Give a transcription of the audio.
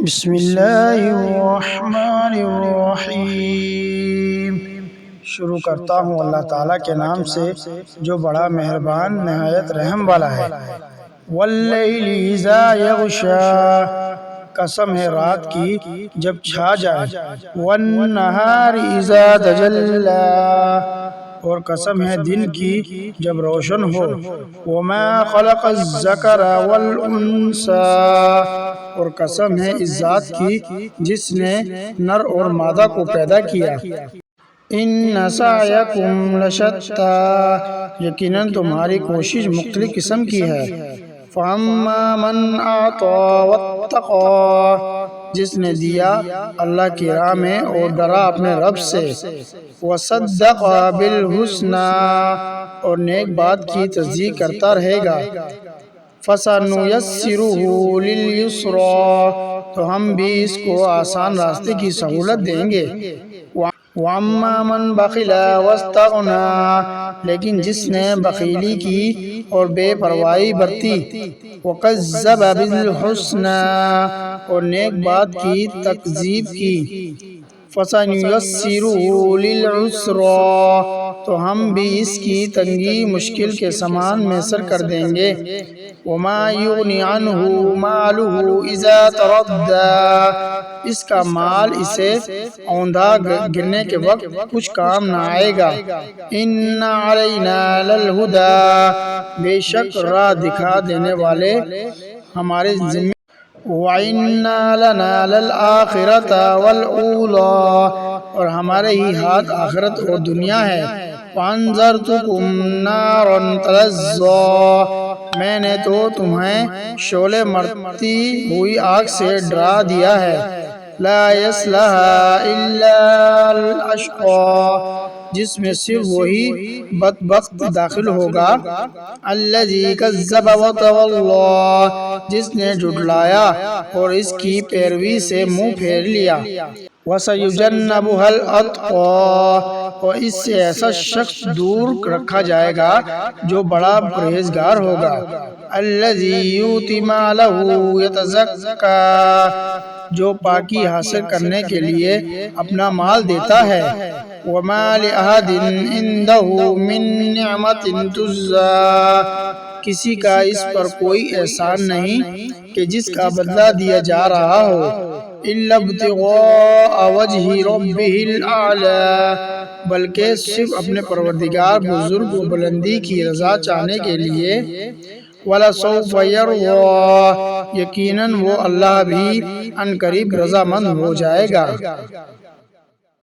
بسم اللہ الرحمن الرحیم۔ شروع کرتا ہوں اللہ تعالیٰ کے نام سے جو بڑا مہربان نہایت رحم والا ہے۔ واللیل اذا یغشا، قسم ہے رات کی جب چھا جائے۔ والنہار اذا تجلی، اور قسم ہے دن کی جب روشن ہو۔ وما خلق الذکر والانثی، اور قسم ہے اس ذات کی جس نے نر اور مادہ کو پیدا کیا۔ ان سعیکم لشتی، یقیناً تمہاری کوشش مختلف قسم کی ہے۔ فاما من اعطی واتقی، جس نے دیا اللہ کی راہ میں اور ڈرا اپنے رب سے۔ وصدق بالحسنی، اور نیک بات کی تصدیق کرتا رہے گا۔ فَسَنُيَسِّرُهُ لِلْيُسْرَىٰ، تو ہم بھی اس کو آسان راستے کی سہولت دیں گے۔ وَأَمَّا مَنْ بَخِلَ وَاسْتَغْنَىٰ، لیکن جس نے بخیلی کی اور بے پرواہی برتی۔ وَكَذَّبَ بِالْحُسْنَىٰ، اور نیک بات کی تکذیب کی۔ فَسَنُيَسِّرُهُ لِلْعُسْرَىٰ، تو ہم بھی اس کی تنگی مشکل کے سامان میسر کر دیں گے۔ وَمَا يُغْنِ عَنْهُ مَالُهُ إِذَا تَرَدَّىٰ، اس کا مال اسے اوندھا گرنے کے وقت کچھ کام نہ آئے گا۔ إِنَّ عَلَيْنَا لَلْهُدَىٰ، بے شک راہ دکھا دینے والے ہمارے ذمہ۔ وَإِنَّ لَنَا لَلْآخِرَةَ وَالْأُولَىٰ، اور ہمارے ہی ہاتھ آخرت اور دنیا ہے۔ وَأَنذَرْتُكُمْ نَارًا تَلَظَّىٰ، میں نے تو تمہیں شعلے مرتی ہوئی آگ سے ڈرا دیا ہے۔ لَا يَصْلَاهَا إِلَّا الْأَشْقَىٰ، جس میں صرف وہی بدبخت داخل ہوگا۔ الَّذِي كَذَّبَ وَتَوَلَّىٰ، جس نے جھٹلایا اور اس کی پیروی سے منہ پھیر لیا۔ وَسَيُجَنَّبُهَا الْأَتْقَىٰ، اور اس سے ایسا شخص دور رکھا جائے گا جو بڑا پرہیزگار ہوگا۔ الَّذِي يُؤْتِي مَالَهُ يَتَزَكَّىٰ، جو پاکی حاصل کرنے کے لیے اپنا مال دیتا ہے۔ وَمَا لِأَحَدٍ عِندَهُ مِن نِّعْمَةٍ تُجْزَىٰ، کسی کا اس پر کوئی احسان نہیں کہ جس کا بدلہ دیا جا رہا ہو۔ إِلَّا ابْتِغَاءَ وَجْهِ رَبِّهِ الْأَعْلَىٰ، بلکہ صرف اپنے پروردگار بزرگ و بلندی کی رضا چاہنے کے لیے۔ وَلَسَوْفَ يَرْضَىٰ، یقیناً وہ اللہ بھی عنقریب رضامند ہو جائے گا۔